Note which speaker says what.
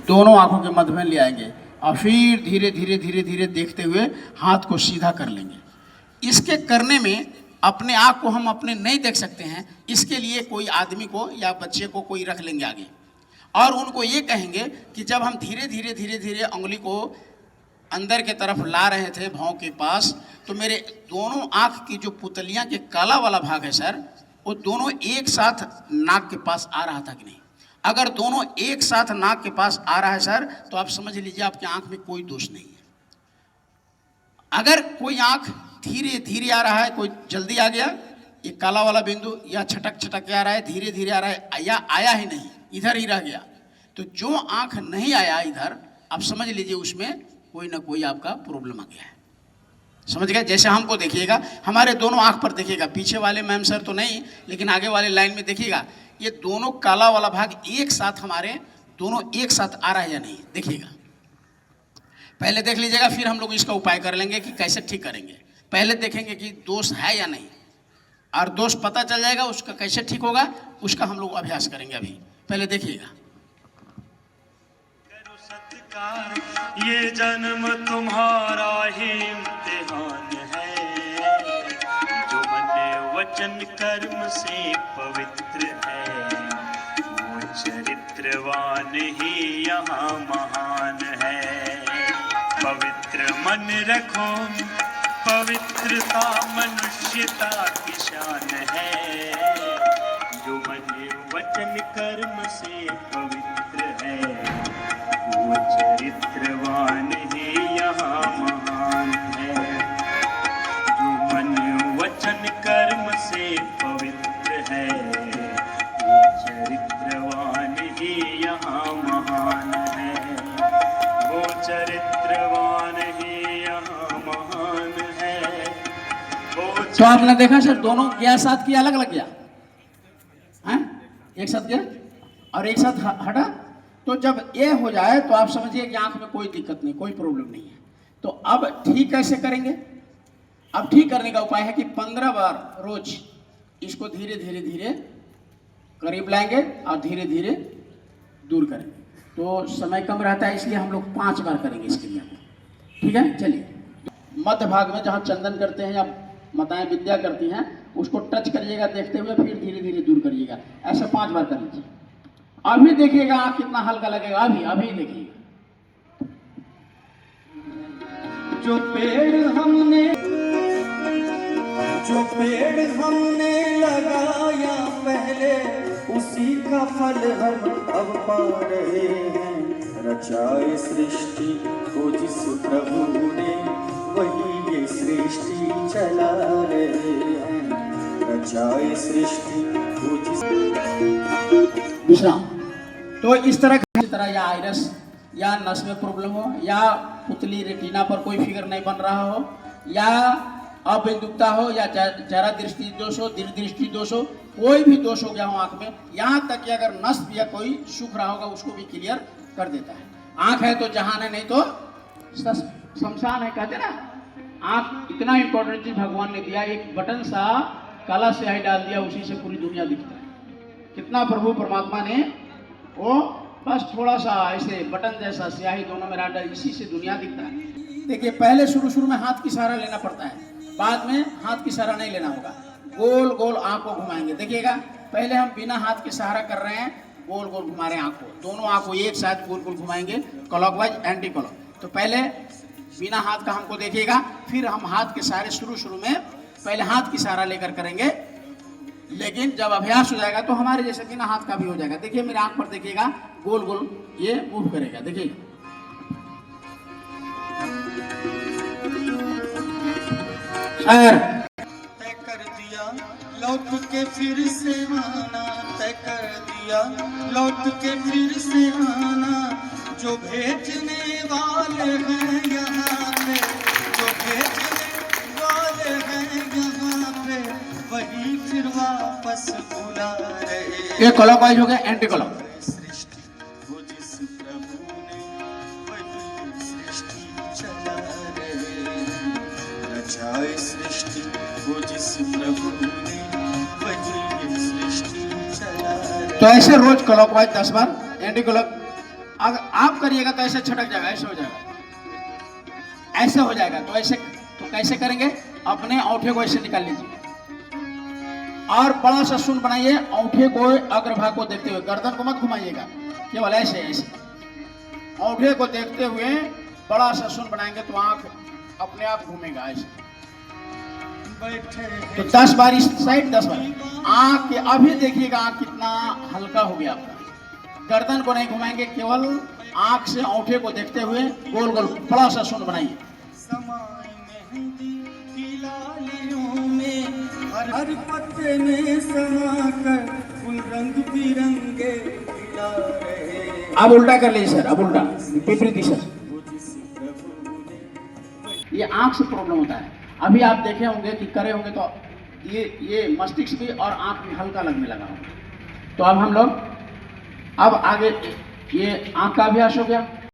Speaker 1: दोनों आंखों के मध्य में ले आएंगे और फिर धीरे धीरे धीरे धीरे देखते हुए हाथ को सीधा कर लेंगे। इसके करने में अपने आँख को हम अपने नहीं देख सकते हैं, इसके लिए कोई आदमी को या बच्चे को कोई रख लेंगे आगे और उनको ये कहेंगे कि जब हम धीरे धीरे धीरे धीरे उंगली को अंदर के तरफ ला रहे थे भौं के पास, तो मेरे दोनों आँख की जो पुतलियाँ के काला वाला भाग है सर, वो दोनों एक साथ नाक के पास आ रहा था कि नहीं। अगर दोनों एक साथ नाक के पास आ रहा है सर, तो आप समझ लीजिए आपकी आँख में कोई दोष नहीं है। अगर कोई आँख धीरे धीरे आ रहा है, कोई जल्दी आ गया, ये काला वाला बिंदु या छटक छटक के आ रहा है, धीरे धीरे आ रहा है, या आया ही नहीं, इधर ही रह गया, तो जो आँख नहीं आया इधर, आप समझ लीजिए उसमें कोई ना कोई आपका प्रॉब्लम आ गया है। समझ गए? जैसे हमको देखिएगा, हमारे दोनों आँख पर देखिएगा, पीछे वाले मैम सर तो नहीं, लेकिन आगे वाले लाइन में देखिएगा, ये दोनों काला वाला भाग एक साथ हमारे दोनों एक साथ आ रहा है या नहीं, देखिएगा। पहले देख लीजिएगा, फिर हम लोग इसका उपाय कर लेंगे कि कैसे ठीक करेंगे। पहले देखेंगे कि दोष है या नहीं, और दोष पता चल जाएगा उसका कैसे ठीक होगा, उसका हम लोग अभ्यास करेंगे। अभी पहले देखिएगा।
Speaker 2: ये जन्म तुम्हारा ही इम्तिहान है, जो मन वचन कर्म से पवित्र है, वो चरित्रवान ही यहाँ महान है। पवित्र मन रखो, पवित्रता मनुष्यता की शान है, जो मन वचन कर्म से पवित्र है, वो चरित्रवान ही यहाँ महान है। जो मन वचन कर्म से पवित्र है, वो चरित्रवान ही यहाँ महान है, वो चरित्रवान ही यहाँ महान है।
Speaker 1: तो आपने देखा सर, दोनों क्या साथ किया, अलग अलग किया, एक साथ किया और एक साथ हटा। तो जब ये हो जाए तो आप समझिए कि आंख में कोई दिक्कत नहीं, कोई प्रॉब्लम नहीं है। तो अब ठीक कैसे करेंगे? अब ठीक करने का उपाय है कि 15 बार रोज इसको धीरे धीरे धीरे करीब लाएंगे और धीरे धीरे दूर करेंगे। तो समय कम रहता है, इसलिए हम लोग 5 बार करेंगे इसके लिए। ठीक है, चलिए। मध्य भाग में जहाँ चंदन करते हैं या माताएं विद्या करती हैं, उसको टच करिएगा देखते हुए, फिर धीरे धीरे दूर करिएगा। ऐसे 5 बार कर लीजिए। अभी देखिएगा आप कितना हल्का लगेगा। अभी देखिएगा।
Speaker 3: जो पेड़ हमने लगाया पहले, उसी का फल हम अब पा रहे हैं। रचाए सृष्टि को जिस प्रभु ने, वही ये सृष्टि चला रहे हैं। रचाए सृष्टि को जिस
Speaker 1: विश्राम। तो इस तरह या आइरस या नस में प्रॉब्लम हो, या पुतली रेटिना पर कोई फिगर नहीं बन रहा हो, या अबिंदुकता हो, या जरा दृष्टि दोष हो, दीर्घ दृष्टि दोष हो, कोई भी दोष हो गया हो आंख में, यहाँ तक कि अगर नस या कोई सूख रहा होगा उसको भी क्लियर कर देता है। आंख है तो जहान है, नहीं तो शमशान है, कहते ना। आंख इतना इंपॉर्टेंट चीज भगवान ने दिया, एक बटन सा काला स्याही डाल दिया, उसी से पूरी दुनिया दिखता है। कितना प्रभु परमात्मा ने वो बस थोड़ा सा ऐसे बटन जैसा स्याही दोनों में डाल, इसी से दुनिया दिखता है। देखिए, पहले शुरू में हाथ की सहारा लेना पड़ता है, बाद में हाथ की सहारा नहीं लेना होगा। गोल गोल आंख को घुमाएंगे, देखिएगा। पहले हम बिना हाथ के सहारा कर रहे हैं, गोल गोल घुमा रहे हैं आंख को, दोनों आंख को एक साथ गोल गोल घुमाएंगे, क्लॉकवाइज एंटी क्लॉक। तो पहले बिना हाथ का हमको देखिएगा, फिर हम हाथ के सहारे शुरू में पहले हाथ की सहारा लेकर करेंगे, लेकिन जब अभ्यास हो जाएगा तो हमारे जैसे बिना हाथ का भी हो जाएगा। देखिए मेरे आंख पर देखिएगा, गोल गोल ये मूव करेगा, देखिए।
Speaker 3: तय कर दिया लौट के फिर से आना, तय कर दिया लौट के फिर से आना। जो भेजने वाले हैं यहाँ पे, जो भेजने वाले हैं यहाँ पे, वही फिर वापस बुला रहे।
Speaker 1: ये क्लॉकवाइज हो गया, एंटी क्लॉक।
Speaker 3: सृष्टि को जिस प्रभु ने, वही सृष्टि चला रहे। रचाए सृष्टि को जिस प्रभु ने, वही सृष्टि चला रहे।
Speaker 1: तो ऐसे रोज क्लॉकवाइज 10 बार, एंटी क्लॉक अगर आप करिएगा तो ऐसे छटक जाएगा, ऐसे हो जाएगा, ऐसे हो जाएगा। तो ऐसे तो कैसे करेंगे? अपने औंठे को ऐसे निकाल लीजिए और बड़ा सा शून्य बनाइए। औंठे को अग्रभाग को देखते हुए, गर्दन को मत घुमाइएगा, केवल ऐसे ऐसे औंठे को देखते हुए बड़ा सा शून्य बनाएंगे तो आंख अपने आप घूमेगा ऐसे। तो 10 बार इस साइड, 10 बार आंख के। अभी देखिएगा आंख कितना हल्का हो गया आपका। गर्दन को नहीं घुमाएंगे, केवल आंख से औंठे को देखते हुए गोल गोल बड़ा सा शून्य बनाइए।
Speaker 3: हर पत्ते में समाकर फूल रंग बिरंगे खिला रहे।
Speaker 1: अब उल्टा कर लीजिए सर, अब उल्टा विपरीत दिशा। ये आंख से प्रॉब्लम होता है। अभी आप देखे होंगे कि करे होंगे तो ये मस्तिष्क भी और आंख भी हल्का लगने लगा होगा। तो अब हम लोग अब आगे, ये आंख का अभ्यास हो गया।